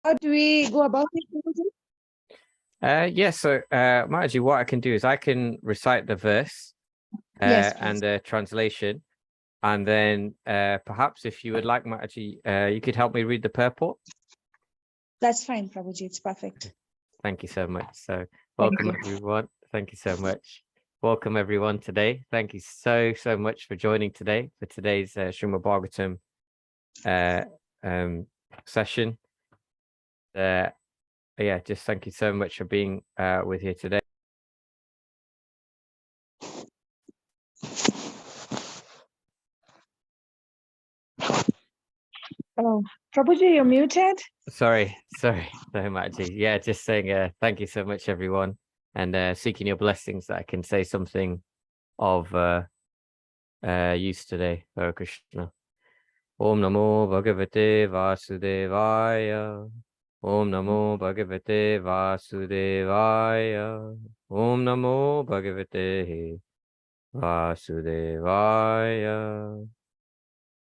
How do we go about it, Prabhuji? Yes, so Mataji, what I can do is I can recite the verse Yes, and the translation, and then perhaps if you would like, Mataji, you could help me read the purport. That's fine, Prabhuji. It's perfect. Thank you so much. So welcome everyone. Thank you so much. Welcome everyone today. Thank you so much for joining today for today's Srimad Bhagavatam session. Yeah, just thank you so much for being with here today. Oh, Prabhuji, you're muted. Sorry, Mataji. Yeah, just saying thank you so much everyone, and seeking your blessings that I can say something of use today. Hare Krishna. Om Namo Bhagavate Vasudevaya. Om Namo Bhagavate Vasudevaya. Om Namo Bhagavate Vasudevaya.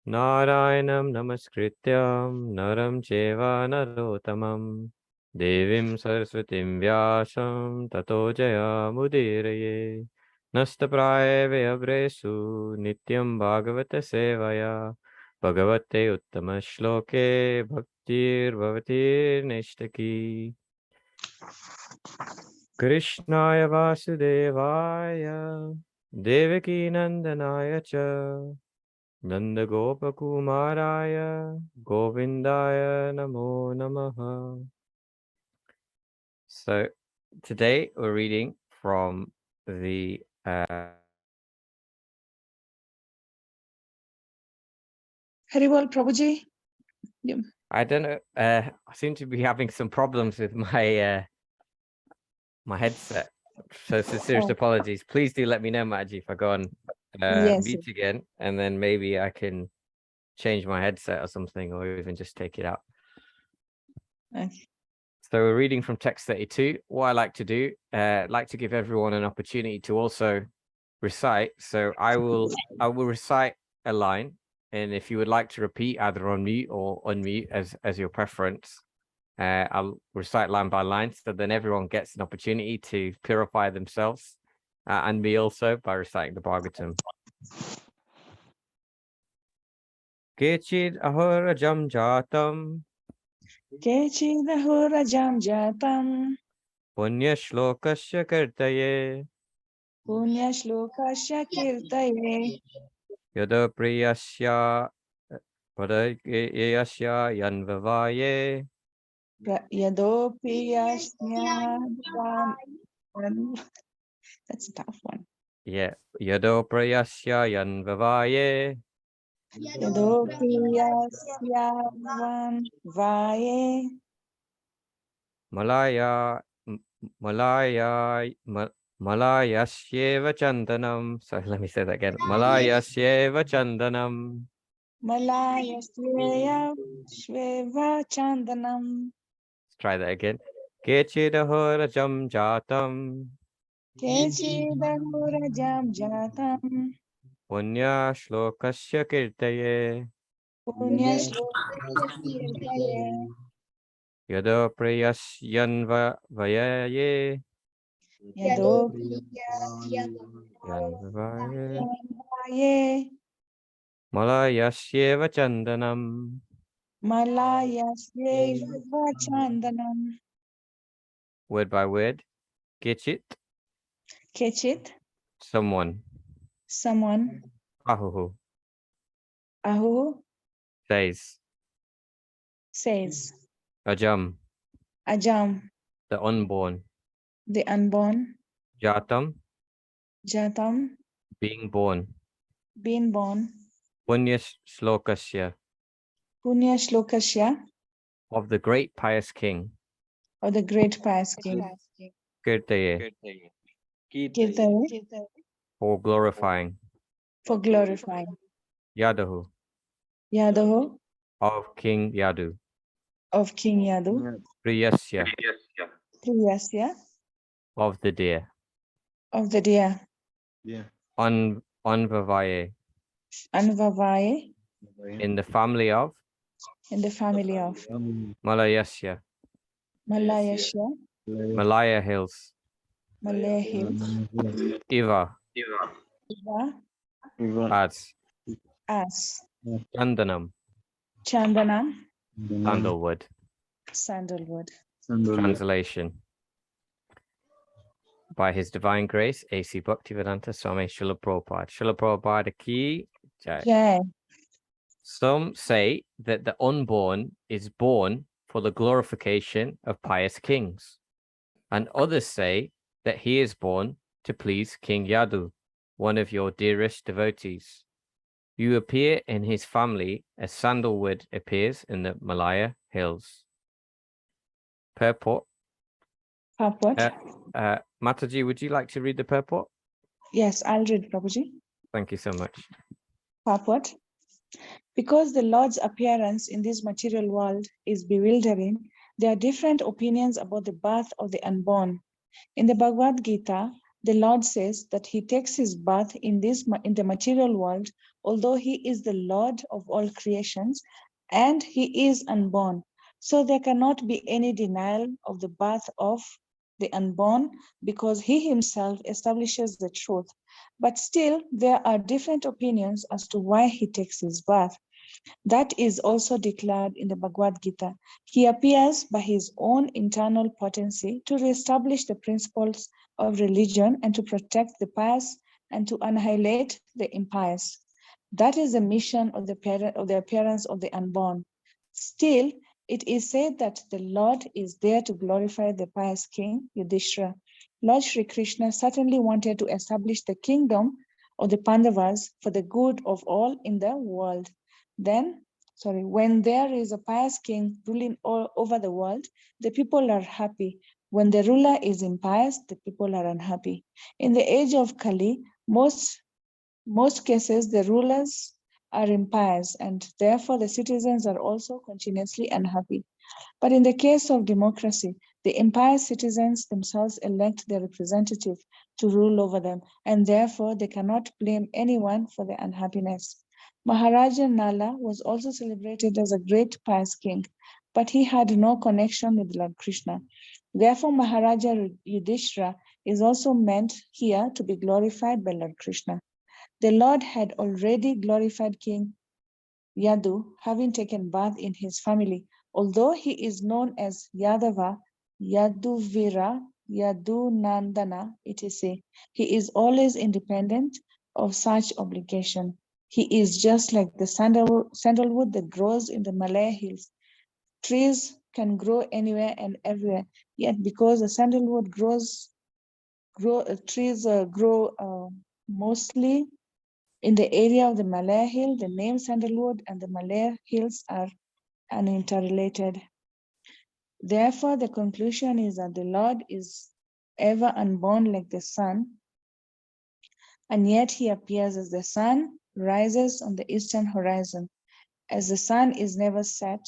Narayanam Namaskrityam Naram Cheva Narotamam Devim Saraswatim Vyasam Tato Jaya Mudiraye Nastapraye Vyabresu Nityam Bhagavata Sevaya Bhagavate Uttama Shloke Bhaktir Bhavatir Nishtaki Krishnaya Vasudevaya Devaki Nandanaya Cha Nanda Gopakumaraya Govindaya Namo Namaha. So today we're reading from the Very well, Prabhuji. Yeah. I don't know, I seem to be having some problems with my my headset. So sincerest apologies. Please do let me know, Mataji, if I go on Yes. mute again, and then maybe I can change my headset or something, or even just take it out. Okay. So we're reading from text 32. What I like to do, like to give everyone an opportunity to also recite. So I will recite a line, and if you would like to repeat either on mute or unmute as your preference, I'll recite line by line, so then everyone gets an opportunity to purify themselves, and me also, by reciting the Bhagavatam. Kechid ahorajam jatam Kechidahurajam jatam punya shlokasya kirtaye punya shlokasya kirtaye yada priyasya padayasya yanvavaye yadopi yasnya. That's a tough one. Yeah, yado prayasya yanvavaye Yadopi yasnya vaye malaya malayasyeva chandanam. Sorry, let me say that again. Malayasyeva chandanam. malayasya shveva chandanam. Let's try that again. Kechidahorajam jatam Kechidahurajam jatam punya shlokasya kirtaye punya shlokasya kirtaye yado prayasyanvavaye yadopi yanvavaye vaye malayasyeva chandanam. malayasya chandanam. Word by word. Kechit, Kechit, someone. someone. Ahuhu, Ahu says. says. Ajam, Ajam, the unborn. the unborn. Jatam, Jatam, being born. being born. Punya Shlokasya, Punya shlokasya, of the great pious king. or the great pious king. Kirtaye, Kirtaye, for glorifying. for glorifying. Yadahu, Yadaho, of King Yadu. of King Yadu. Priyasya, Priyasya, of the deer. of the deer. Anvavaye, Anvavaye, in the family of. in the family of. Malayasya, Malaya Shia, Malaya Hills, Malaya Hills, Iva, Iva, Ads, As, Chandanam, Chandanam, Sandalwood. Sandalwood. Translation by His Divine Grace, A.C. Bhaktivedanta Swami Srila Prabhupada. Srila Prabhupada Ki Jai. Jai. Some say that the unborn is born for the glorification of pious kings, and others say that he is born to please King Yadu, one of your dearest devotees. You appear in his family as sandalwood appears in the Malaya hills. Purport. Purport. Mataji, would you like to read the purport? Yes, I'll read, Prabhuji. Thank you so much. Purport. Because the Lord's appearance in this material world is bewildering, there are different opinions about the birth of the unborn. In the Bhagavad Gita, the Lord says that he takes his birth in the material world, although he is the Lord of all creations, and he is unborn. So there cannot be any denial of the birth of the unborn, because he himself establishes the truth. But still, there are different opinions as to why he takes his birth. That is also declared in the Bhagavad Gita. He appears by his own internal potency to reestablish the principles of religion and to protect the pious and to annihilate the impious. That is the mission of the appearance of the unborn. Still, it is said that the Lord is there to glorify the pious king, Yudhishthira. Lord Sri Krishna certainly wanted to establish the kingdom of the Pandavas for the good of all in the world. When there is a pious king ruling all over the world, the people are happy. When the ruler is impious, the people are unhappy. In the age of Kali, most cases the rulers are impious, and therefore the citizens are also continuously unhappy. But in the case of democracy, the impious citizens themselves elect their representative to rule over them, and therefore they cannot blame anyone for their unhappiness. Maharaja Nala was also celebrated as a great pious king, but he had no connection with Lord Krishna. Therefore, Maharaja Yudhishthira is also meant here to be glorified by Lord Krishna. The Lord had already glorified King Yadu, having taken birth in his family. Although he is known as Yadava, Yaduvira, Yadunandana, etc., he is always independent of such obligation. He is just like the sandalwood that grows in the Malaya hills. Trees can grow anywhere and everywhere, yet because the sandalwood trees grow mostly in the area of the Malaya hill, the name sandalwood and the Malaya hills are interrelated. Therefore, the conclusion is that the Lord is ever unborn like the sun, and yet he appears as the sun rises on the eastern horizon. As the sun is never set,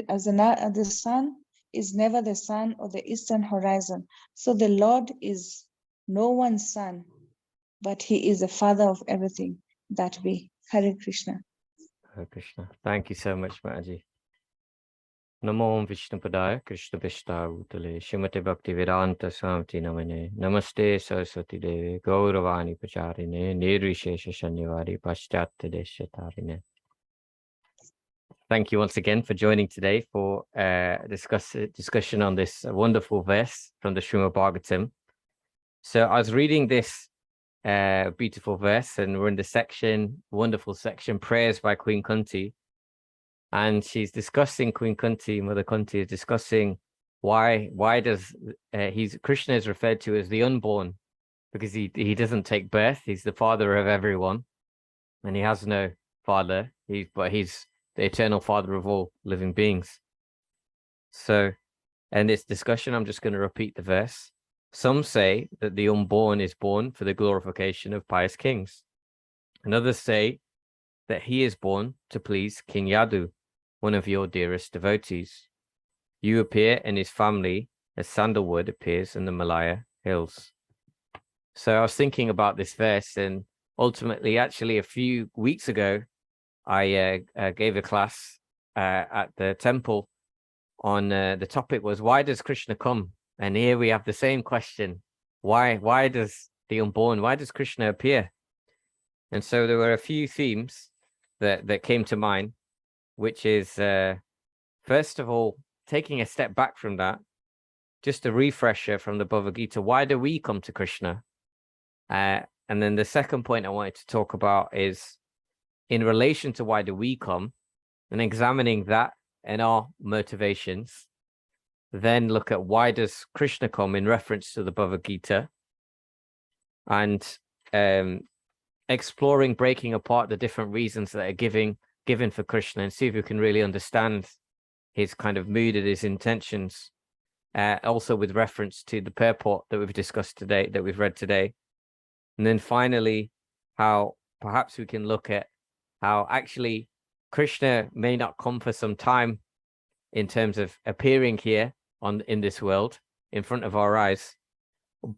as the sun is never the sun or the eastern horizon. So the Lord is no one's son, but he is the father of everything that be. Hare Krishna. Hare Krishna. Thank you so much, Mataji. Namo Vishnu Padaya Krishna Vishtavutale Srimate Bhakti Vedanta Swamiti Namane Namaste Saraswati Devi Gauravani Pacharine Nirvishesha Shanyavadi Paschatya Deshatarine. Thank you once again for joining today for discussion on this wonderful verse from the Srimad Bhagavatam. So I was reading this beautiful verse, and we're in the wonderful section, Prayers by Queen Kunti. And she's discussing, Mother Kunti is discussing why does Krishna is referred to as the unborn, because he doesn't take birth. He's the father of everyone, and he has no father. But he's the eternal father of all living beings. So, in this discussion, I'm just going to repeat the verse. Some say that the unborn is born for the glorification of pious kings, and others say that he is born to please King Yadu, one of your dearest devotees. You appear in his family as sandalwood appears in the Malaya hills. So I was thinking about this verse, and ultimately, actually, a few weeks ago, I gave a class at the temple on the topic was, why does Krishna come? And here we have the same question. Why does the unborn, why does Krishna appear? And so there were a few themes that came to mind, which is, first of all, taking a step back from that, just a refresher from the Bhavagita, why do we come to Krishna? And then the second point I wanted to talk about is in relation to why do we come, and examining that and our motivations, then look at why does Krishna come in reference to the Bhavagita, and exploring, breaking apart the different reasons that are given for Krishna, and see if we can really understand his kind of mood and his intentions, also with reference to the purport that we've discussed today, that we've read today. And then finally, how perhaps we can look at how actually Krishna may not come for some time in terms of appearing here in this world in front of our eyes,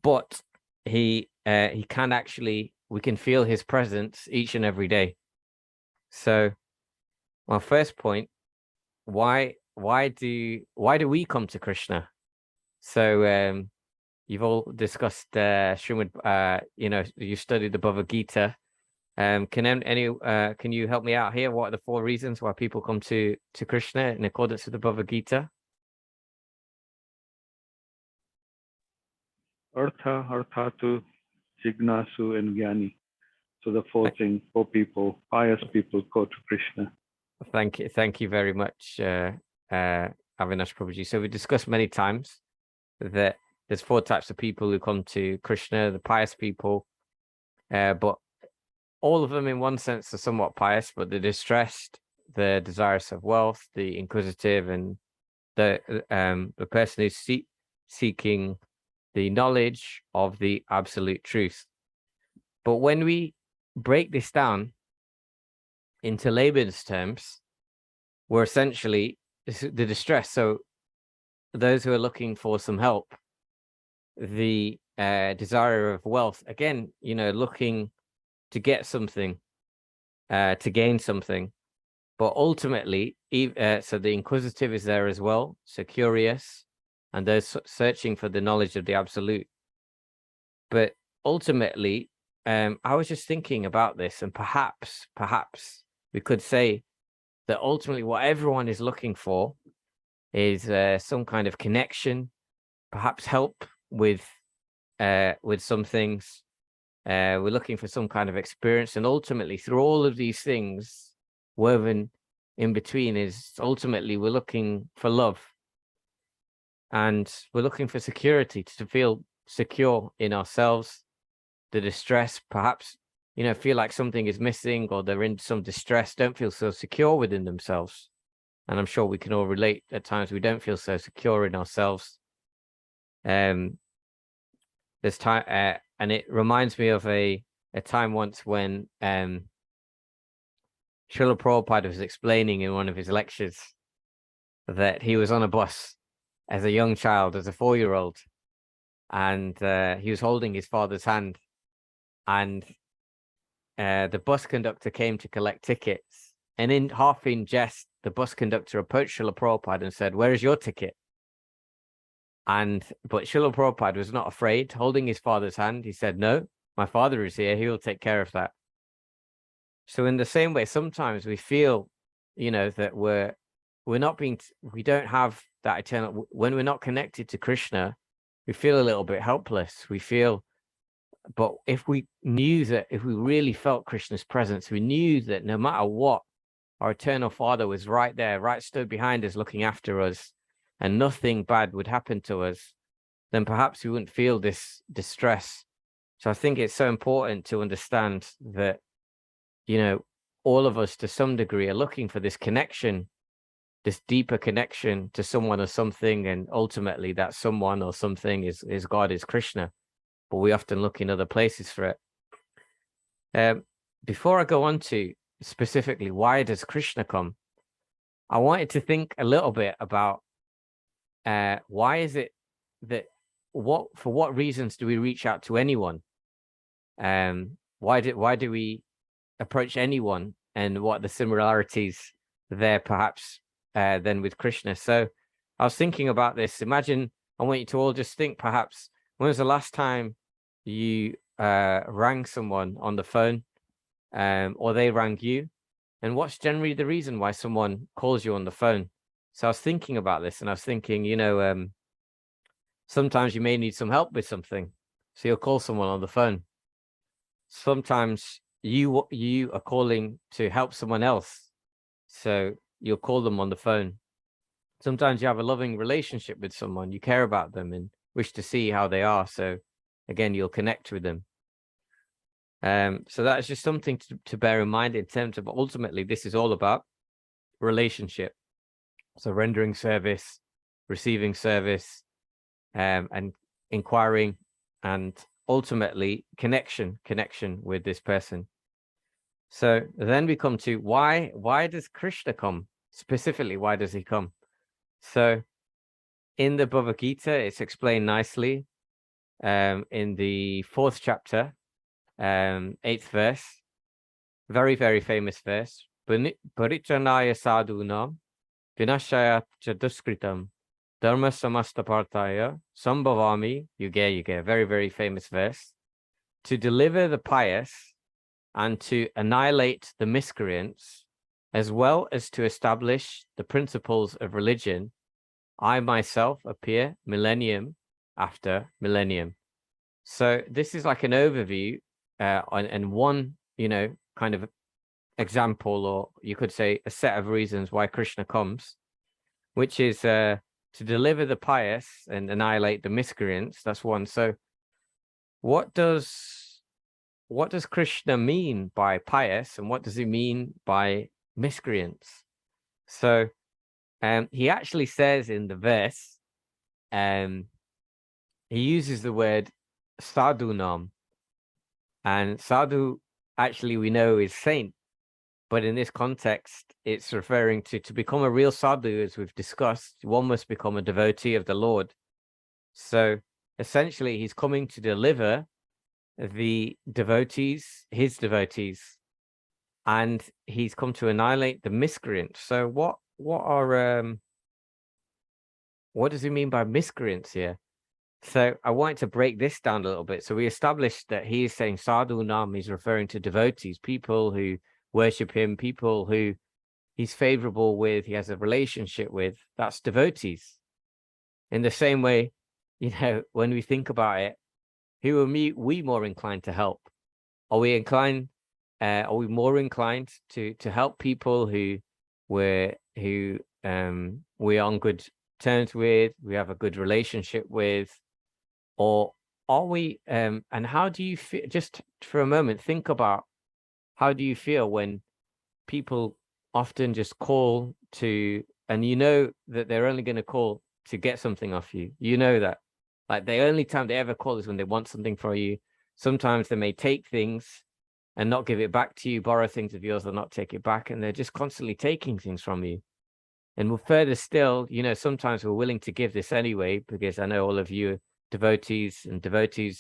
but he can actually, we can feel his presence each and every day. So my first point, why do we come to Krishna? So you've all discussed Srimad, you studied the Bhavagita. Can you help me out here? What are the 4 reasons why people come to Krishna in accordance with the Bhavagita? Artha, Arthatu, Jignasu, and Jnani. So the 4 things, 4 people, pious people go to Krishna. Thank you very much, Avinash Prabhuji. So we discussed many times that there's 4 types of people who come to Krishna: the pious people, but all of them in one sense are somewhat pious, but the distressed, the desirous of wealth, the inquisitive, and the person who's seeking the knowledge of the absolute truth. But when we break this down into layman's terms, we're essentially the distress. So those who are looking for some help, the desire of wealth, again, looking to get something, to gain something, but ultimately, so the inquisitive is there as well, so curious, and those searching for the knowledge of the absolute. But ultimately, I was just thinking about this, and perhaps we could say that ultimately what everyone is looking for is some kind of connection, perhaps help with some things. We're looking for some kind of experience, and ultimately through all of these things woven in between is ultimately we're looking for love, and we're looking for security, to feel secure in ourselves. The distress, perhaps, feel like something is missing, or they're in some distress, don't feel so secure within themselves. And I'm sure we can all relate at times we don't feel so secure in ourselves. There's time, and it reminds me of a time once when Srila Prabhupada was explaining in one of his lectures that he was on a bus as a young child, as a 4-year-old, and he was holding his father's hand, and the bus conductor came to collect tickets, and half in jest, the bus conductor approached Srila Prabhupada and said, "Where is your ticket?" But Srila Prabhupada was not afraid. Holding his father's hand, he said, "No, my father is here. He will take care of that." So in the same way, sometimes we feel, that we don't have that eternal, when we're not connected to Krishna, we feel a little bit helpless. But if we really felt Krishna's presence, we knew that no matter what, our eternal Father was right there, right stood behind us, looking after us, and nothing bad would happen to us, then perhaps we wouldn't feel this distress. So I think it's so important to understand that, all of us to some degree are looking for this connection, this deeper connection to someone or something, and ultimately that someone or something is God, is Krishna. But we often look in other places for it. Before I go on to specifically why does Krishna come, I wanted to think a little bit about why is it that for what reasons do we reach out to anyone? Why do we approach anyone, and what are the similarities there perhaps than with Krishna? So I was thinking about this. Imagine, I want you to all just think, perhaps, when was the last time you rang someone on the phone, or they rang you? And what's generally the reason why someone calls you on the phone? So I was thinking about this, and I was thinking, sometimes you may need some help with something, so you'll call someone on the phone. Sometimes you are calling to help someone else, so you'll call them on the phone. Sometimes you have a loving relationship with someone, you care about them and wish to see how they are, so again, you'll connect with them. So that's just something to bear in mind in terms of, ultimately, this is all about relationship. So rendering service, receiving service, and inquiring, and ultimately connection with this person. So then we come to why does Krishna come? Specifically, why does he come? So in the Bhavagita, it's explained nicely in the 4th chapter, 8th verse, very, very famous verse. Parichanaya sadhunam vinashaya chaduskritam dharma samastapartaya sambhavami yuge. Very, very famous verse. To deliver the pious and to annihilate the miscreants, as well as to establish the principles of religion, I myself appear millennium after millennium. So this is like an overview and one, kind of example, or you could say a set of reasons why Krishna comes, which is to deliver the pious and annihilate the miscreants. That's one. So what does Krishna mean by pious, and what does he mean by miscreants? So he actually says in the verse, he uses the word sadhunam, and sadhu, actually, we know is saint, but in this context, it's referring to become a real sadhu, as we've discussed, one must become a devotee of the Lord. So essentially, he's coming to deliver the devotees, his devotees, and he's come to annihilate the miscreants. So what does he mean by miscreants here? So I wanted to break this down a little bit. So we established that he is saying sadhu nam, he's referring to devotees, people who worship him, people who he's favorable with, he has a relationship with. That's devotees. In the same way, when we think about it, who are we more inclined to help? Are we more inclined to help people who we're on good terms with, we have a good relationship with? Or are we, and how do you feel, just for a moment, think about, how do you feel when people often just call to, and you know that they're only going to call to get something off you? You know that, like, the only time they ever call is when they want something from you. Sometimes they may take things and not give it back to you, borrow things of yours and not take it back, and they're just constantly taking things from you. And further still, sometimes we're willing to give this anyway, because I know all of you devotees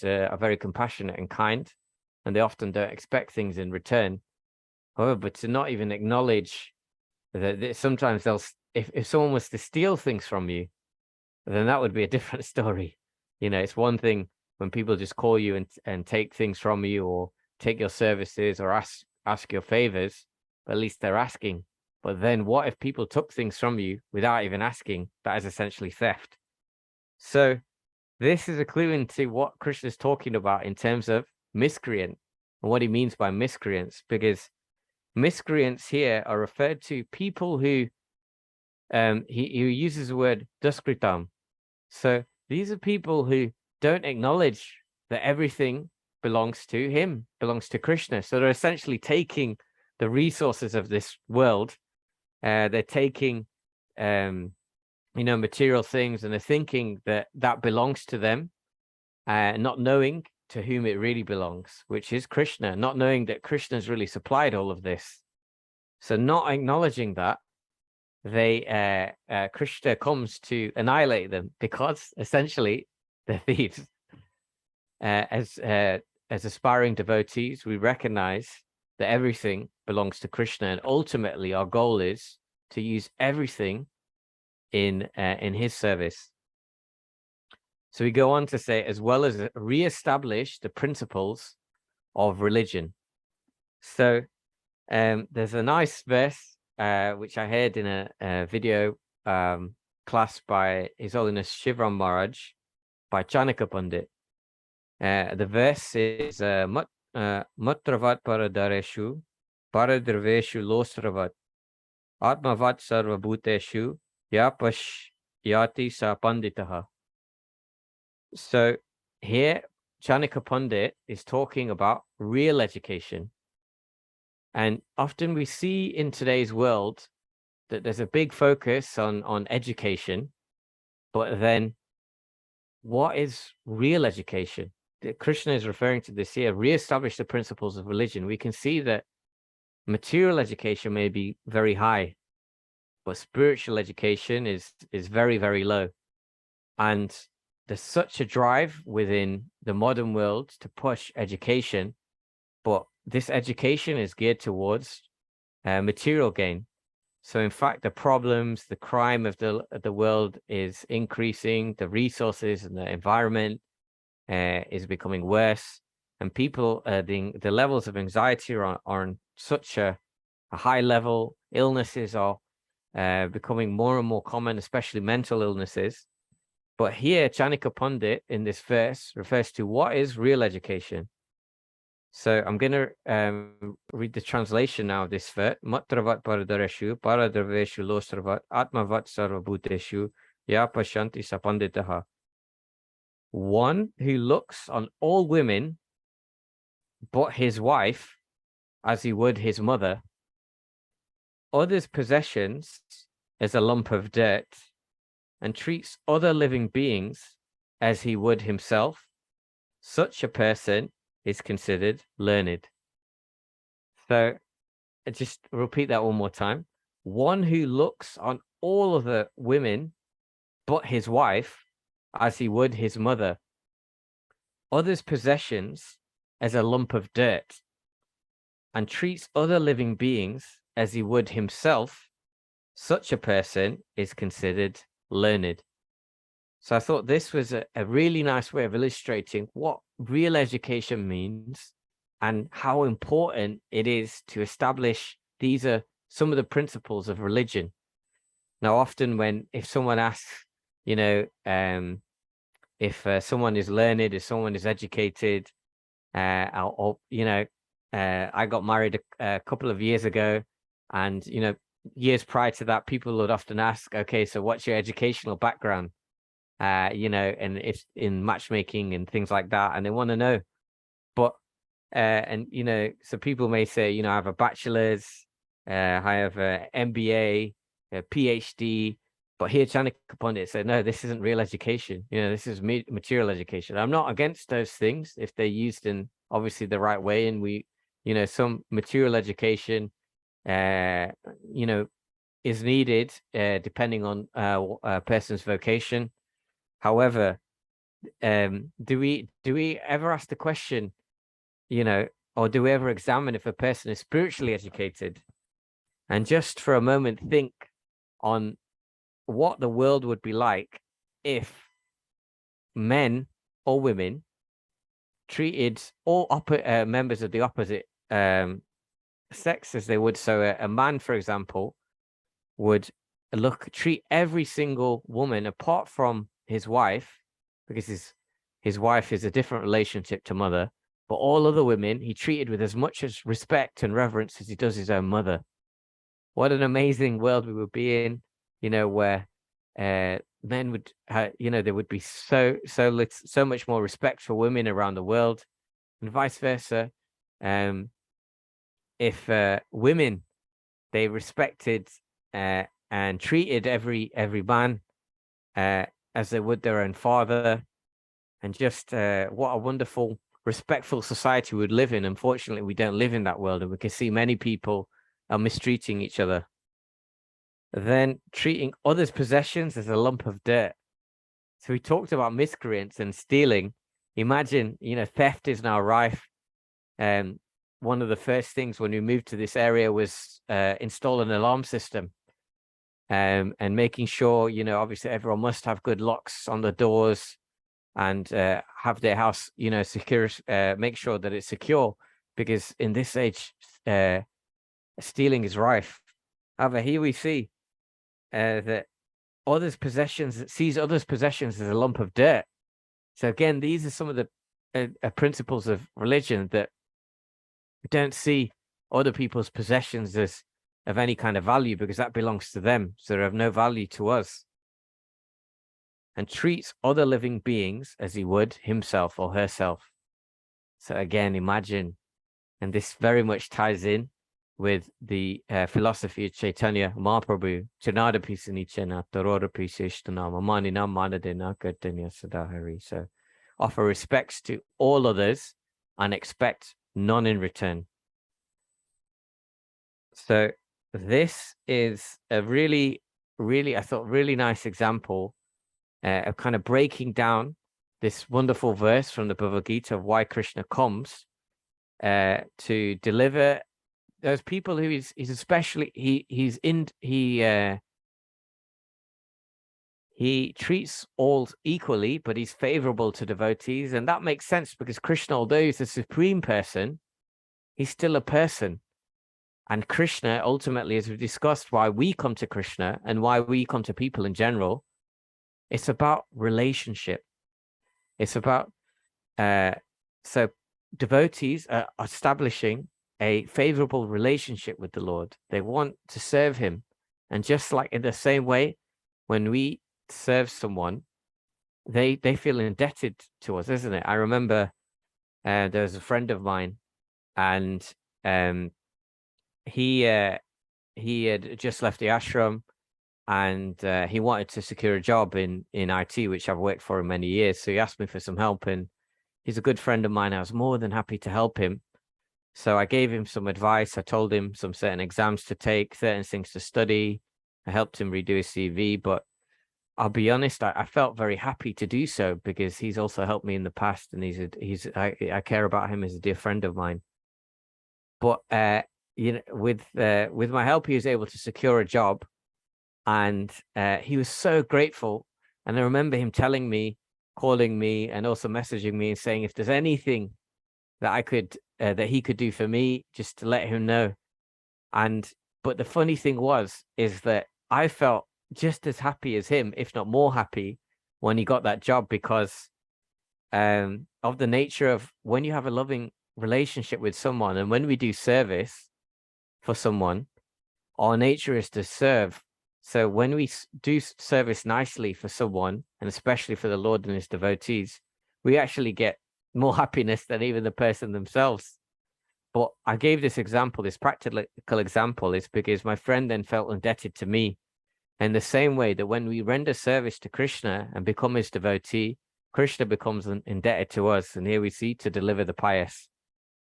are very compassionate and kind, and they often don't expect things in return. However, but to not even acknowledge that sometimes if someone was to steal things from you, then that would be a different story. It's one thing when people just call you and take things from you, or take your services, or ask your favors, but at least they're asking. But then what if people took things from you without even asking? That is essentially theft. So this is a clue into what Krishna is talking about in terms of miscreant, and what he means by miscreants, because miscreants here are referred to people who, he uses the word duskritam. So these are people who don't acknowledge that everything belongs to him, belongs to Krishna. So they're essentially taking the resources of this world. They're taking, material things, and they're thinking that belongs to them, not knowing to whom it really belongs, which is Krishna, not knowing that Krishna's really supplied all of this. So not acknowledging that, Krishna comes to annihilate them, because essentially they're thieves. As aspiring devotees, we recognize that everything belongs to Krishna, and ultimately our goal is to use everything in his service. So we go on to say, as well as re-establish the principles of religion. So there's a nice verse which I heard in a video class by His Holiness Shivram Maharaj by Chanakya Pandit. The verse is Matravat Paradareshu Paradraveshu Losravat Atmavat Sarvabhuteshu Yapash Yati Sapanditaha. So here Chanakya Pandit is talking about real education. And often we see in today's world that there's a big focus on education, but then what is real education? Krishna is referring to this here, re-establish the principles of religion. We can see that material education may be very high, but spiritual education is very, very low. And there's such a drive within the modern world to push education, but this education is geared towards material gain. So in fact, the problems, the crime of the world is increasing, the resources and the environment is becoming worse, and people, the levels of anxiety are on such a high level. Illnesses are becoming more and more common, especially mental illnesses. But here, Chanakya Pandit in this verse refers to what is real education. So I'm going to read the translation now of this verse. Matravat paradareshu, paradraveshu losravat, atmavat sarvabhuteshu, yapashanti sapanditaha. One who looks on all women but his wife as he would his mother, others' possessions as a lump of dirt, and treats other living beings as he would himself, such a person is considered learned. So I just repeat that one more time. One who looks on all of the women but his wife as he would his mother, others' possessions as a lump of dirt, and treats other living beings as he would himself, such a person is considered learned. So I thought this was a really nice way of illustrating what real education means and how important it is to establish these are some of the principles of religion. Now, often if someone asks, if someone is learned, if someone is educated, I got married a couple of years ago, and years prior to that, people would often ask, okay, so what's your educational background? And if in matchmaking and things like that, and they want to know. But so people may say, I have a bachelor's, I have a MBA, a PhD, but here Chanakya Pandit said, no, this isn't real education. This is material education. I'm not against those things if they're used in obviously the right way, and we, some material education, is needed depending on a person's vocation. However, do we ever ask the question, or do we ever examine if a person is spiritually educated? And just for a moment, think on what the world would be like if men or women treated all members of the opposite sex as they would. So a man, for example, would treat every single woman apart from his wife, because his wife is a different relationship to mother, but all other women he treated with as much as respect and reverence as he does his own mother. What an amazing world we would be in, where men would, there would be so much more respect for women around the world, and vice versa. If women, they respected and treated every man as they would their own father, and just what a wonderful, respectful society we would live in. Unfortunately, we don't live in that world, and we can see many people are mistreating each other. Then treating others' possessions as a lump of dirt. So we talked about miscreants and stealing. Imagine, theft is now rife. One of the first things when we moved to this area was install an alarm system. and making sure, you know, obviously everyone must have good locks on the doors and have their house, you know, secure, make sure that it's secure, because in this age, stealing is rife. However, here we see that sees others' possessions as a lump of dirt. So again, these are some of the principles of religion, that we don't see other people's possessions as of any kind of value, because that belongs to them, so they're of no value to us. And treats other living beings as he would himself or herself. So again, imagine, and this very much ties in with the philosophy of Chaitanya Mahaprabhu, Chanada Pisanichana, Tarora Pisishtana, Mamanina Manadina Gatanya Sadahari. So offer respects to all others and expect none in return. So this is a really, I thought, really nice example of kind of breaking down this wonderful verse from the Bhavagita of why Krishna comes to deliver those people who he's especially he treats all equally, but he's favorable to devotees, and that makes sense because Krishna, although he's the supreme person, he's still a person. And Krishna, ultimately, as we've discussed, why we come to Krishna and why we come to people in general, it's about relationship. It's about so devotees are establishing a favorable relationship with the Lord. They want to serve him. And just like in the same way, when we serve someone, they feel indebted to us, isn't it? I remember there was a friend of mine, and he had just left the ashram, and he wanted to secure a job in IT, which I've worked for in many years. So he asked me for some help, and he's a good friend of mine. I was more than happy to help him. So I gave him some advice. I told him some certain exams to take, certain things to study. I helped him redo his CV. But I'll be honest, I felt very happy to do so because he's also helped me in the past, and I care about him as a dear friend of mine. But you know, with my help, he was able to secure a job, and he was so grateful. And I remember him telling me, calling me, and also messaging me and saying if there's anything that I could that he could do for me, just to let him know. But the funny thing is that I felt just as happy as him, if not more happy, when he got that job, because of the nature of when you have a loving relationship with someone, and when we do service for someone, our nature is to serve. So when we do service nicely for someone, and especially for the Lord and his devotees, we actually get more happiness than even the person themselves. But I gave this example, this practical example, is because my friend then felt indebted to me. In the same way that when we render service to Krishna and become his devotee, Krishna becomes indebted to us. And here we see to deliver the pious.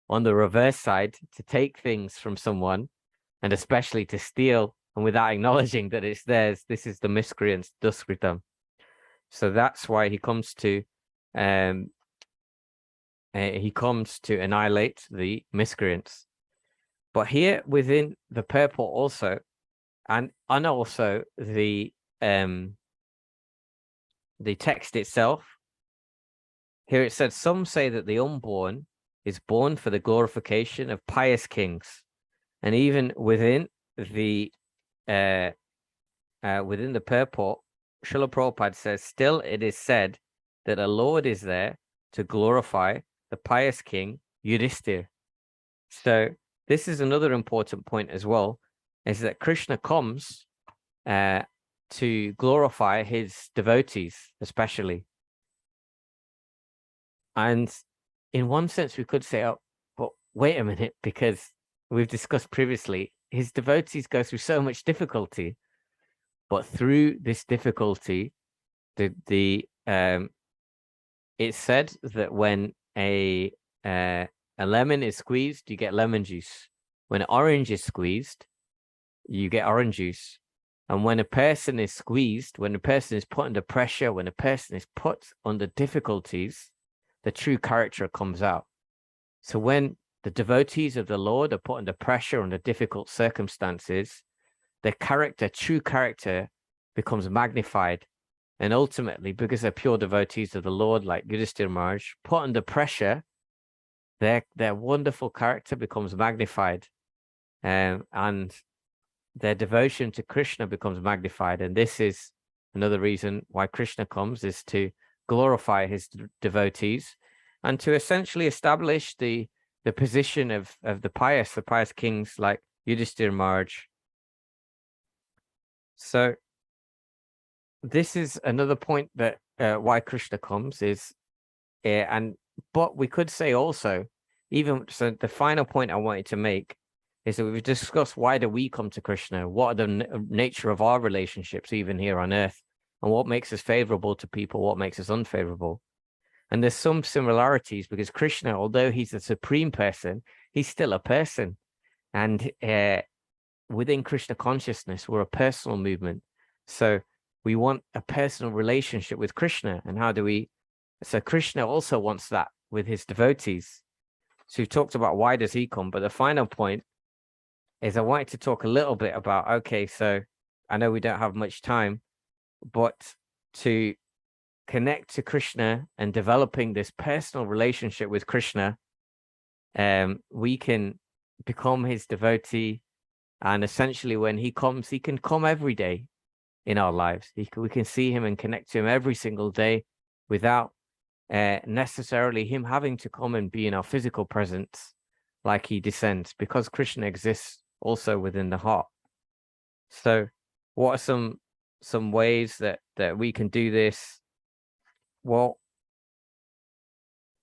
On the reverse side, to take things from someone, and especially to steal, and without acknowledging that it's theirs, this is the miscreants, duskritam. So that's why he comes to annihilate the miscreants. But here within the purport also, and also the text itself, here it said, some say that the unborn is born for the glorification of pious kings. And even within the purport, Srila Prabhupada says, still it is said that a Lord is there to glorify the pious king Yudhishthira. So this is another important point as well, is that Krishna comes to glorify his devotees, especially. And in one sense, we could say, oh, but wait a minute, because we've discussed previously, his devotees go through so much difficulty, but through this difficulty, it's said that when a lemon is squeezed, you get lemon juice. When an orange is squeezed, you get orange juice. And when a person is squeezed, when a person is put under pressure, when a person is put under difficulties, the true character comes out. So when the devotees of the Lord are put under pressure, under difficult circumstances, their character, true character, becomes magnified. And ultimately, because they're pure devotees of the Lord, like Yudhishthira Maharaj, put under pressure, their wonderful character becomes magnified, and their devotion to Krishna becomes magnified. And this is another reason why Krishna comes, is to glorify his devotees and to essentially establish the position of the pious kings like Yudhishthira Maharaj. So this is another point that why Krishna comes is, but we could say also, even so, the final point I wanted to make is that we've discussed why do we come to Krishna, what are the nature of our relationships even here on earth, and what makes us favorable to people, what makes us unfavorable. And there's some similarities because Krishna, although he's the supreme person, he's still a person. And within Krishna consciousness, we're a personal movement. So we want a personal relationship with Krishna. And how do we? So Krishna also wants that with his devotees. So we've talked about why does he come, but the final point is I wanted to talk a little bit about, okay, so I know we don't have much time, but to connect to Krishna and developing this personal relationship with Krishna, we can become his devotee. And essentially when he comes, he can come every day in our lives. We can see him and connect to him every single day without necessarily him having to come and be in our physical presence like he descends, because Krishna exists also within the heart. So what are some ways that we can do this? Well,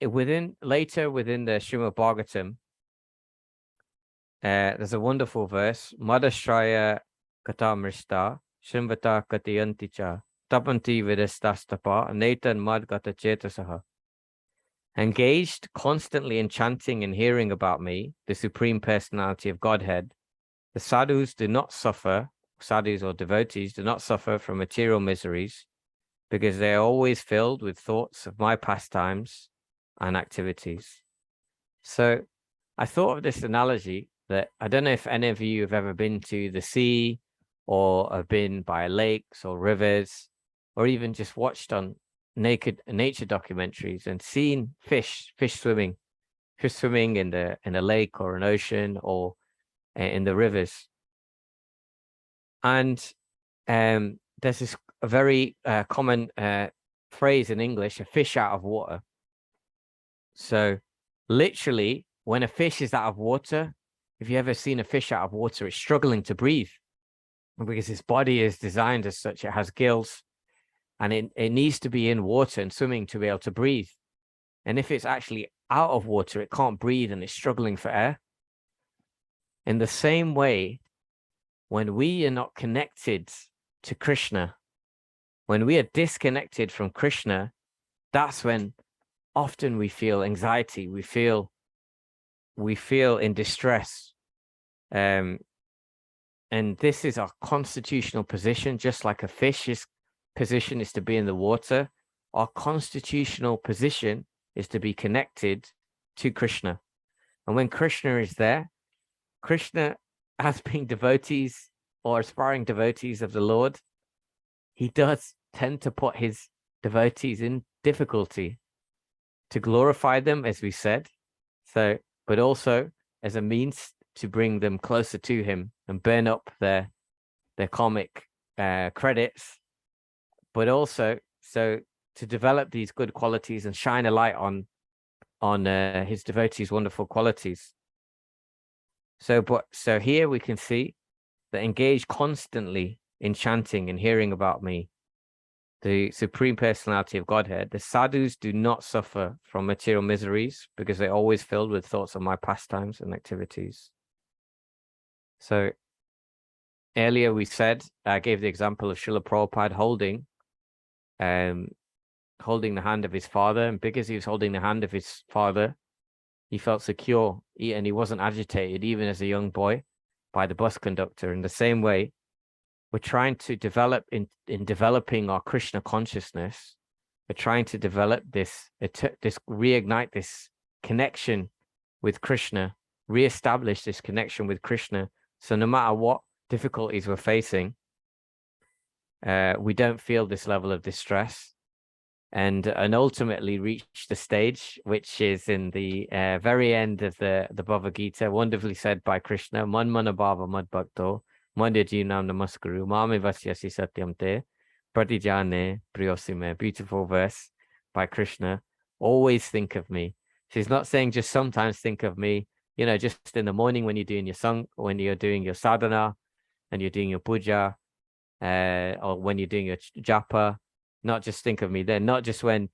within the Srimad Bhagavatam, there's a wonderful verse, Madashraya Katamrishta Shrimvata Katiyanticha Tapanti Vidastastapa Netan Madgata Chetasaha. Engaged constantly in chanting and hearing about me, the Supreme Personality of Godhead, the sadhus do not suffer, sadhus or devotees do not suffer from material miseries, because they are always filled with thoughts of my pastimes and activities. So I thought of this analogy that I don't know if any of you have ever been to the sea or have been by lakes or rivers, or even just watched on nature documentaries and seen fish swimming in a lake or an ocean or in the rivers. And there's this a very common phrase in English, a fish out of water. So literally, when a fish is out of water, if you've ever seen a fish out of water, it's struggling to breathe because its body is designed as such. It has gills and it needs to be in water and swimming to be able to breathe. And if it's actually out of water, it can't breathe and it's struggling for air. In the same way, when we are not connected to Krishna, when we are disconnected from Krishna, that's when often we feel anxiety, we feel in distress. And this is our constitutional position, just like a fish's position is to be in the water. Our constitutional position is to be connected to Krishna. And when Krishna is there, Krishna, as being devotees or aspiring devotees of the Lord, he does tend to put his devotees in difficulty to glorify them, as we said. So, but also as a means to bring them closer to him and burn up their karmic credits, but also so to develop these good qualities and shine a light on his devotees' wonderful qualities. So here we can see that engage constantly in chanting and hearing about me, the Supreme Personality of Godhead, the sadhus do not suffer from material miseries because they're always filled with thoughts of my pastimes and activities. So earlier we said, I gave the example of Srila Prabhupada holding the hand of his father, and because he was holding the hand of his father, he felt secure and he wasn't agitated even as a young boy by the bus conductor. In the same way, we're trying to develop in developing our Krishna consciousness. We're trying to develop reignite this connection with Krishna, reestablish this connection with Krishna. So no matter what difficulties we're facing, we don't feel this level of distress, and ultimately reach the stage which is in the very end of the Bhavagita, wonderfully said by Krishna, Man manabhava mad bhakto madhyajinam namaskaru mame vasyasi satyam te pratijane priyosime. Beautiful verse by Krishna. Always think of me. She's not saying just sometimes think of me, you know, just in the morning when you're doing your song, when you're doing your sadhana and you're doing your puja, or when you're doing your japa. Not just think of me then, not just when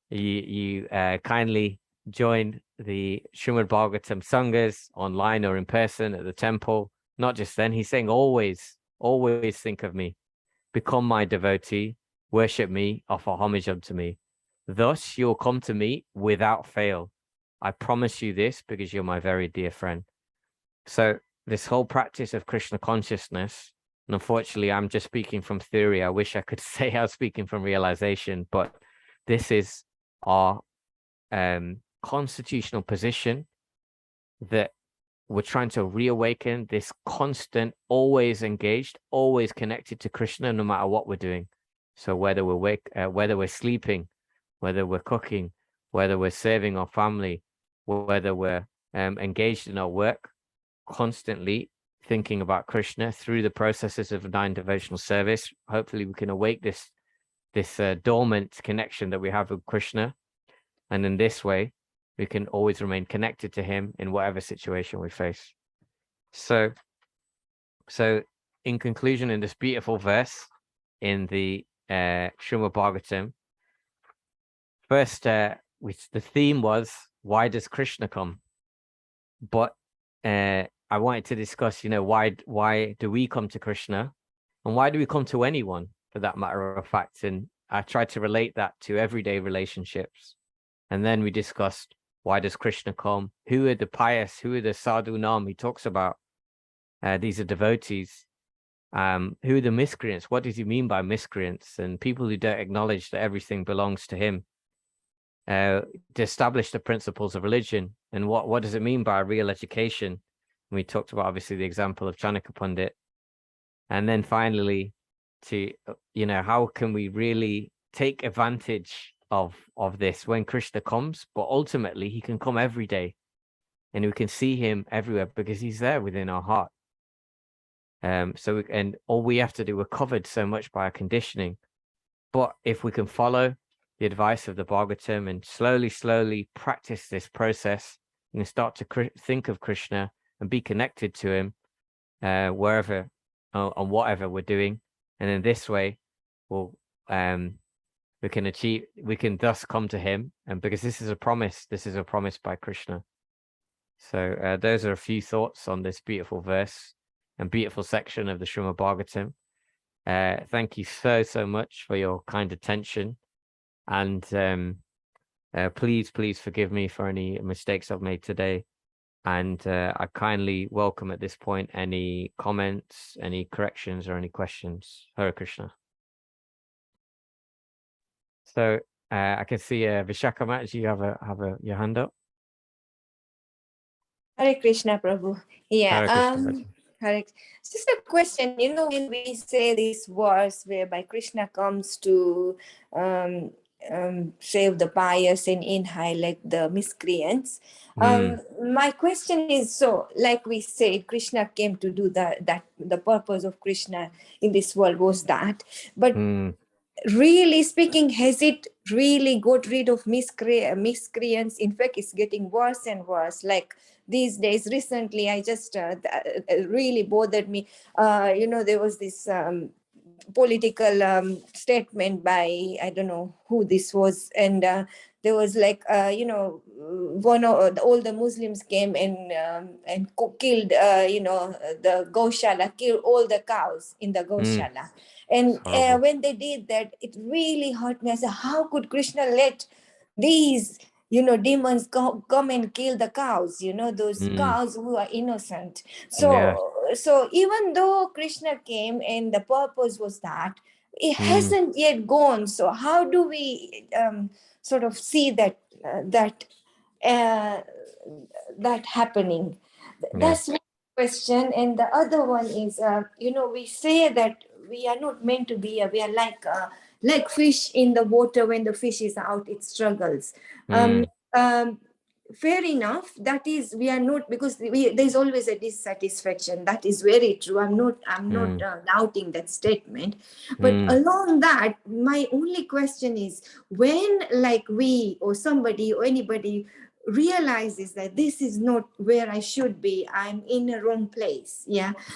you kindly join the Srimad Bhagavatam Sanghas online or in person at the temple. Not just then. He's saying always, always think of me. Become my devotee, worship me, offer homage unto me. Thus you'll come to me without fail. I promise you this because you're my very dear friend. So this whole practice of Krishna consciousness, and unfortunately, I'm just speaking from theory. I wish I could say I was speaking from realization, but this is our constitutional position, that we're trying to reawaken this constant, always engaged, always connected to Krishna, no matter what we're doing. So whether whether we're sleeping, whether we're cooking, whether we're serving our family, whether we're engaged in our work, constantly thinking about Krishna through the processes of nine devotional service. Hopefully we can awake this dormant connection that we have with Krishna, and in this way we can always remain connected to him in whatever situation we face. So in conclusion, in this beautiful verse in the Srimad Bhagavatam, first which the theme was, why does Krishna come? But I wanted to discuss, you know, why do we come to Krishna, and why do we come to anyone, for that matter of fact? And I tried to relate that to everyday relationships. And then we discussed, why does Krishna come? Who are the pious? Who are the sadhu nam he talks about? These are devotees. Who are the miscreants? What does he mean by miscreants? And people who don't acknowledge that everything belongs to him. To establish the principles of religion, and what does it mean by real education? And we talked about, obviously, the example of Chanakya Pandit. And then finally, to, you know, how can we really take advantage of this when Krishna comes? But ultimately, he can come every day, and we can see him everywhere because he's there within our heart. And all we have to do, we're covered so much by our conditioning. But if we can follow the advice of the Bhagavatam and slowly practice this process, you can start to think of Krishna and be connected to him wherever on whatever we're doing. And in this way, we can thus come to him. And because this is a promise by Krishna. So those are a few thoughts on this beautiful verse and beautiful section of the Srimad Bhagavatam. Thank you so much for your kind attention. And please forgive me for any mistakes I've made today. And I kindly welcome at this point any comments, any corrections, or any questions. Hare Krishna. So I can see Vishaka Mat, you have your hand up. Hare Krishna, Prabhu. Yeah. Hare Krishna. Hare. Just a question. You know, when we say this verse whereby Krishna comes to save the pious and highlight the miscreants, my question is, so like we said, Krishna came to do that the purpose of Krishna in this world was that, but really speaking, has it really got rid of miscreants? In fact, it's getting worse and worse. Like these days, recently, I just really bothered me. You know, there was this political statement by, I don't know who this was, and there was like you know, one of all the Muslims came and killed the Gaushala, killed all the cows in the Gaushala. And when they did that, it really hurt me. I said, how could Krishna let these, you know, demons come and kill the cows, you know, those cows who are innocent? So even though Krishna came and the purpose was that, it hasn't yet gone. So how do we sort of see that happening? That's my question. And the other one is, we say that we are not meant to be, we are like fish in the water. When the fish is out, it struggles. Fair enough. That is, we are not, because there's always a dissatisfaction. That is very true. I'm not doubting that statement. But along that, my only question is, when like we or somebody or anybody realizes that this is not where I should be, I'm in a wrong place,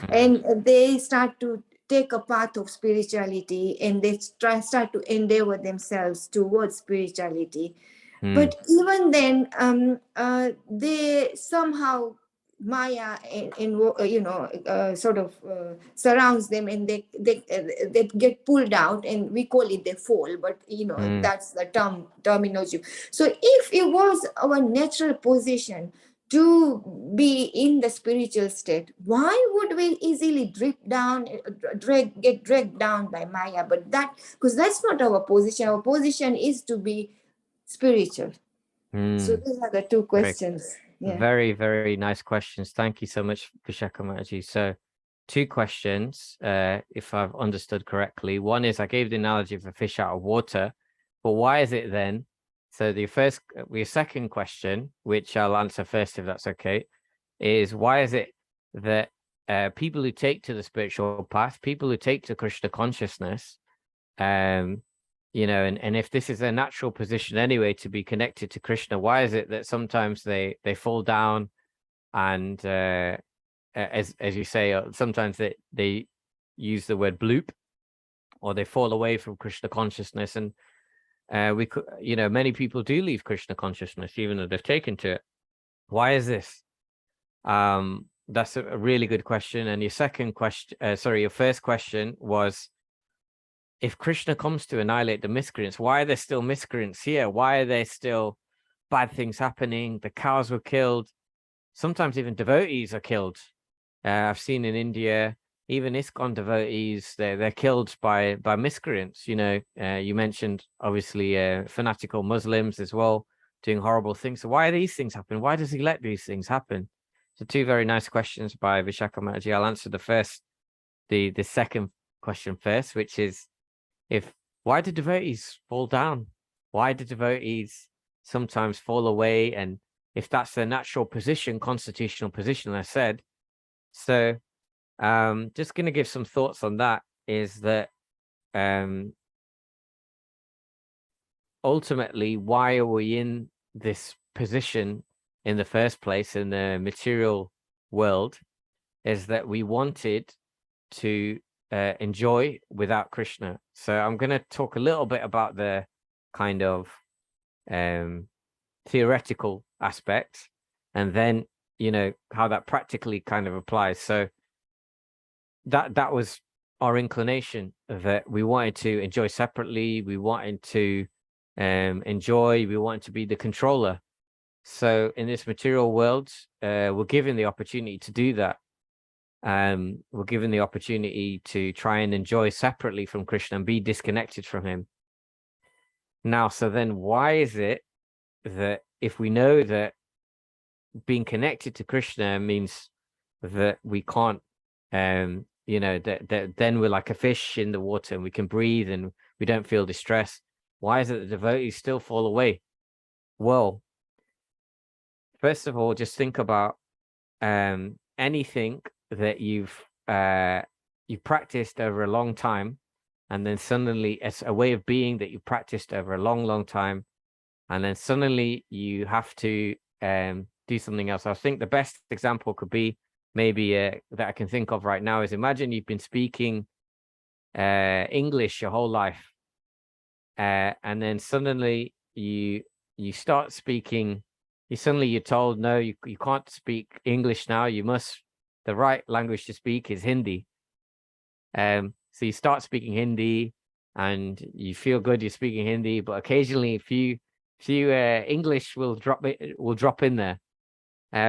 and they start to take a path of spirituality, and they start to endeavor themselves towards spirituality. But even then, they somehow Maya sort of surrounds them, and they get pulled out, and we call it they fall. But that's the terminology. So if it was our natural position to be in the spiritual state, why would we easily drift down, get dragged down by Maya? But because that's not our position. Our position is to be spiritual. So these are the two questions. Very, very nice questions. Thank you so much, Vishaka Mataji. So 2 questions, if I've understood correctly. One is, I gave the analogy of a fish out of water, but why is it then? So your second question, which I'll answer first, if that's okay, is why is it that people who take to the spiritual path, people who take to Krishna consciousness, and if this is a natural position anyway to be connected to Krishna, why is it that sometimes they fall down, and as you say, sometimes they use the word bloop, or they fall away from Krishna consciousness, and we could, many people do leave Krishna consciousness even though they've taken to it. Why is this? That's a really good question. And your first question was, if Krishna comes to annihilate the miscreants, why are there still miscreants here? Why are there still bad things happening? The cows were killed. Sometimes even devotees are killed. I've seen in India, even ISKCON devotees, they're killed by miscreants. You mentioned obviously fanatical Muslims as well, doing horrible things. So why are these things happen? Why does he let these things happen? So 2 very nice questions by Vishaka Mataji. I'll answer the second question first, which is, why do devotees fall down? Why do devotees sometimes fall away? And if that's their natural position, constitutional position, I said. So just going to give some thoughts on that, is that ultimately, why are we in this position in the first place in the material world? Is that we wanted to enjoy without Krishna. So I'm going to talk a little bit about the kind of theoretical aspect, and then how that practically kind of applies. So that was our inclination, that we wanted to enjoy separately, we wanted to we wanted to be the controller. So in this material world, we're given the opportunity to do that. We're given the opportunity to try and enjoy separately from Krishna and be disconnected from him. Now, so then why is it that if we know that being connected to Krishna means that we can't, then we're like a fish in the water and we can breathe and we don't feel distress, why is it that devotees still fall away? Well, first of all, just think about anything that you've practiced over a long time, and then suddenly it's a way of being that you practiced over a long time, and then suddenly you have to do something else. I think the best example could be maybe that I can think of right now is, imagine you've been speaking English your whole life, and then suddenly you start speaking, you're told, no, you can't speak English now, the right language to speak is Hindi. So you start speaking Hindi and you feel good, you're speaking Hindi, but occasionally a few English will drop in there,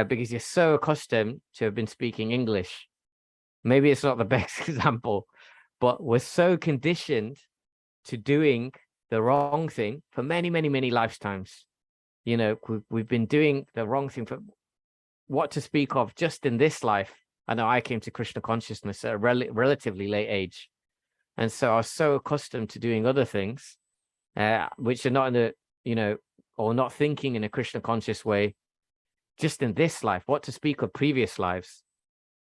because you're so accustomed to have been speaking English. Maybe it's not the best example, but we're so conditioned to doing the wrong thing for many lifetimes. We've been doing the wrong thing for, what to speak of, just in this life. I know I came to Krishna consciousness at a relatively late age. And so I was so accustomed to doing other things, which are not in the, or not thinking in a Krishna conscious way, just in this life, what to speak of previous lives.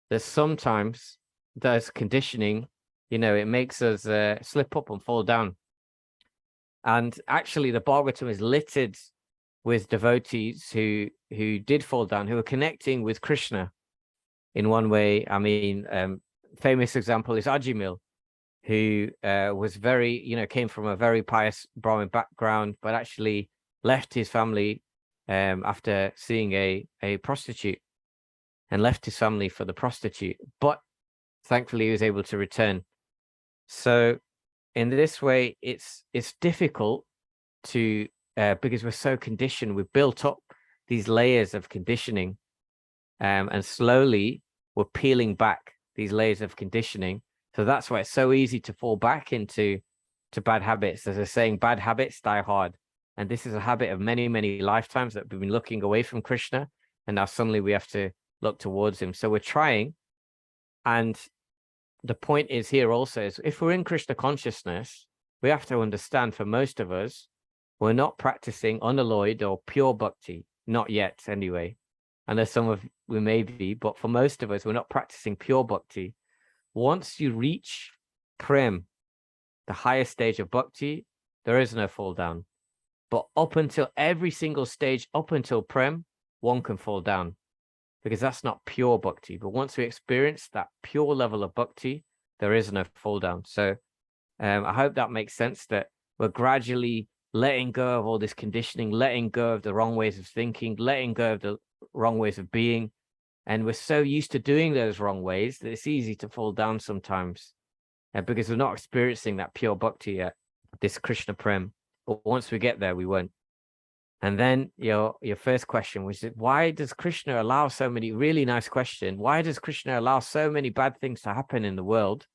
That sometimes there's conditioning, it makes us slip up and fall down. And actually the Bhagavatam is littered with devotees who did fall down, who are connecting with Krishna in one way. I mean, famous example is Ajimil, who was very, came from a very pious Brahmin background, but actually left his family after seeing a prostitute, and left his family for the prostitute. But thankfully, he was able to return. So in this way, it's difficult to, because we're so conditioned, we've built up these layers of conditioning, and slowly we're peeling back these layers of conditioning. So that's why it's so easy to fall back into bad habits. There's a saying, bad habits die hard. And this is a habit of many, many lifetimes that we've been looking away from Krishna. And now suddenly we have to look towards him. So we're trying. And the point is here also is, if we're in Krishna consciousness, we have to understand, for most of us, we're not practicing unalloyed or pure bhakti. Not yet, anyway. And there's some of we may be, but for most of us, we're not practicing pure bhakti. Once you reach prem, the highest stage of bhakti, there is no fall down. But up until every single stage, up until prem, one can fall down, because that's not pure bhakti. But once we experience that pure level of bhakti, there is no fall down. So I hope that makes sense, that we're gradually letting go of all this conditioning, letting go of the wrong ways of thinking, letting go of the wrong ways of being. And we're so used to doing those wrong ways that it's easy to fall down sometimes, because we're not experiencing that pure bhakti yet, this Krishna prem. But once we get there, we won't. And then your first question was, why does Krishna allow so many, really nice question, why does Krishna allow so many bad things to happen in the world?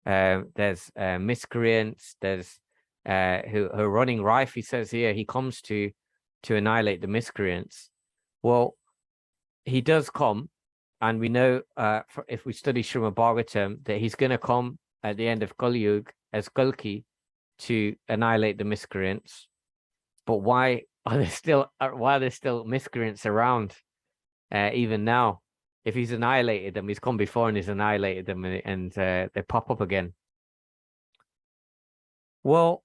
There's miscreants, there's who are running rife. He says here, he comes to annihilate the miscreants. Well, he does come, and we know if we study Srimad Bhagavatam that he's going to come at the end of Kali Yuga as Kalki to annihilate the miscreants. But why are there still miscreants around even now? If he's annihilated them, he's come before and he's annihilated them, and they pop up again. Well,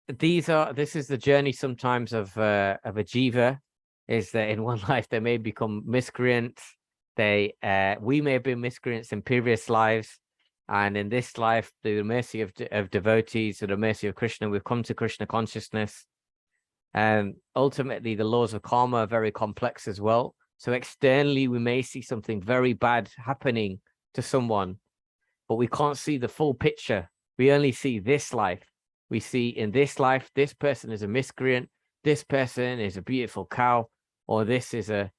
this is the journey sometimes of a jiva, is that in one life they may become miscreants. We may have been miscreants in previous lives, and in this life, through the mercy of devotees, through the mercy of Krishna, we've come to Krishna consciousness. Ultimately, the laws of karma are very complex as well. So externally, we may see something very bad happening to someone, but we can't see the full picture. We only see this life. We see in this life, this person is a miscreant, this person is a beautiful cow, or this is a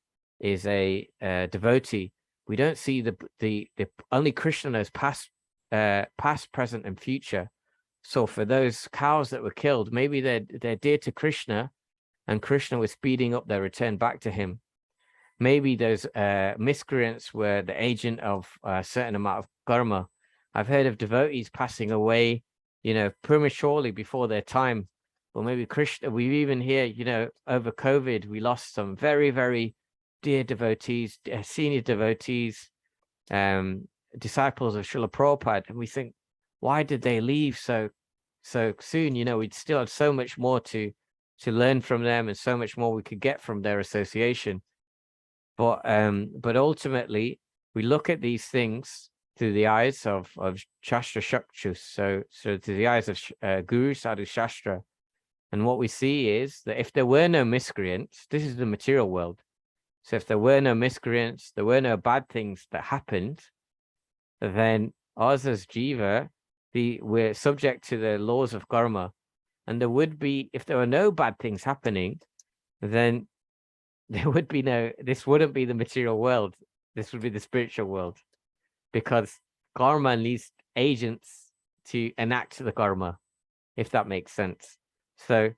devotee. We don't see the only Krishna knows past, present, and future. So for those cows that were killed, maybe they're dear to Krishna, and Krishna was speeding up their return back to him. Maybe those miscreants were the agent of a certain amount of karma. I've heard of devotees passing away, prematurely before their time. Or maybe Krishna, we even hear, over COVID, we lost some very, very dear devotees, senior devotees, disciples of Srila Prabhupada. And we think, why did they leave so soon? We'd still had so much more to learn from them, and so much more we could get from their association. But ultimately, we look at these things through the eyes of Shastra Shakshus, so through the eyes of Guru Sadhu Shastra. And what we see is that if there were no miscreants, this is the material world. So if there were no miscreants, there were no bad things that happened, then us as jiva, we're subject to the laws of karma. And there would be, if there were no bad things happening, then there would be this wouldn't be the material world. This would be the spiritual world, because karma needs agents to enact the karma, if that makes sense. So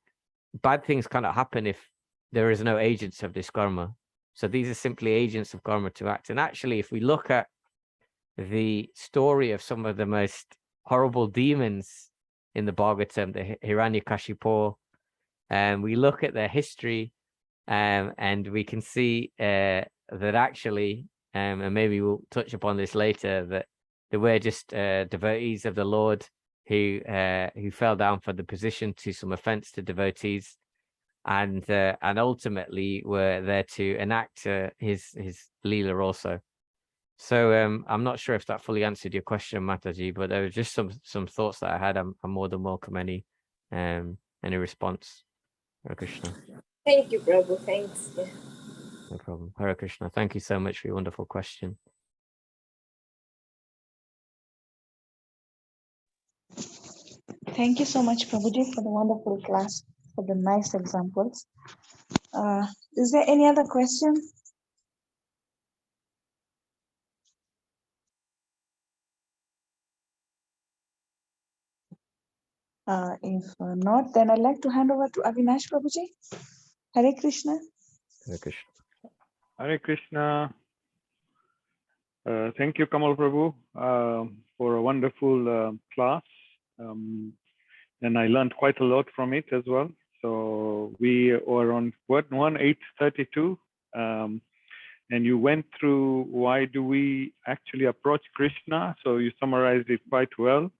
bad things cannot happen if there is no agents of this karma. So these are simply agents of karma to act. And actually, if we look at the story of some of the most horrible demons in the Bhagavatam, the Hiranyakashipu, and we look at their history, and we can see that actually, and maybe we'll touch upon this later, that they were just devotees of the Lord who fell down for the position to some offense to devotees, and ultimately were there to enact his Leela also. So I'm not sure if that fully answered your question, Mataji, but there were just some thoughts that I had. I'm more than welcome any response. Hare Krishna. Thank you, Prabhu. Thanks. Yeah. No problem. Hare Krishna. Thank you so much for your wonderful question. Thank you so much, Prabhuji, for the wonderful class, for the nice examples. Is there any other question? If not, then I'd like to hand over to Avinash Prabhuji. Hare Krishna. Hare Krishna. Hare Krishna. Thank you, Kamal Prabhu, for a wonderful class. And I learned quite a lot from it as well. So we are on what, 1.832. And you went through why do we actually approach Krishna. So you summarized it quite well.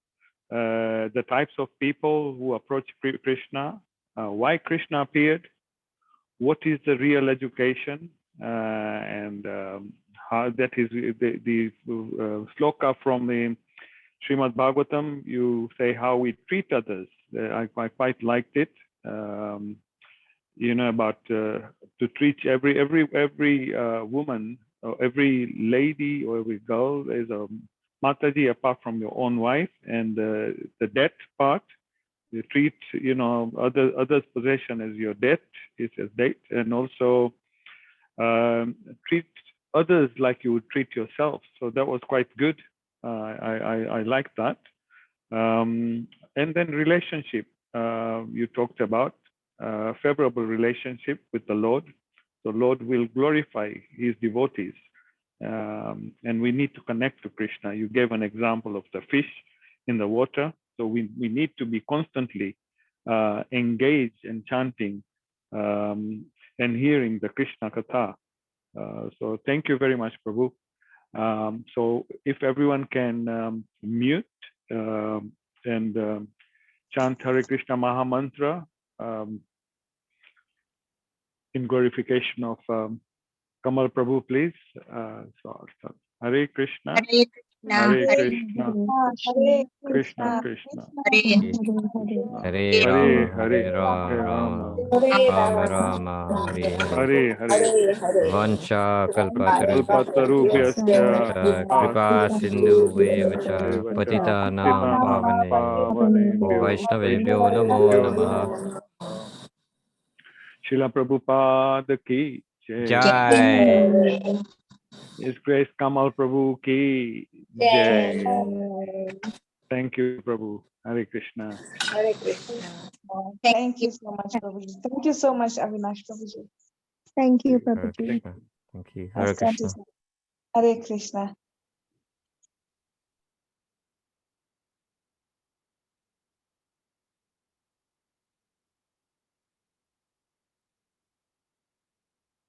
The types of people who approach Krishna, why Krishna appeared, what is the real education, and how that is the sloka from the Srimad Bhagavatam. You say how we treat others. I quite liked it. You know, about to treat every woman or every lady or every girl as a Mataji apart from your own wife, and the debt part. You treat, you know, others' possession as your debt, is as debt, and also treat others like you would treat yourself. So that was quite good. I like that. And then relationship, you talked about favorable relationship with the Lord. The Lord will glorify his devotees, and we need to connect to Krishna. You gave an example of the fish in the water. So we need to be constantly engaged in chanting and hearing the Krishna Katha. So thank you very much, Prabhu. So if everyone can mute and chant Hare Krishna Maha Mantra in glorification of Kamal Prabhu, please. So Hare Krishna. Hare Krishna, Krishna Krishna, Hare Hare Rama, Hare, Hare Hare Rama, Rama, Rama Rama, Hare Hare. Hare Hare. Vancha kalpatarubhya Kalpatarubhyascha kripa sindhu Sindhu vevacha Devacha patita nam Patitanam pavane Pavanebhyo Vaishnavebhyo namo Vaishnavebhyo namaha. Namo. Srila Prabhupada ki Jai. Jai. His Grace Kamal Prabhu ki Jai. Thank you, Prabhu. Hare Krishna. Hare Krishna. Thank you so much, Prabhuji. Thank you so much, Avinash Prabhuji. Thank you, Hare Prabhuji. Krishna. Thank you. Hare Asante Krishna. sana. Hare Krishna.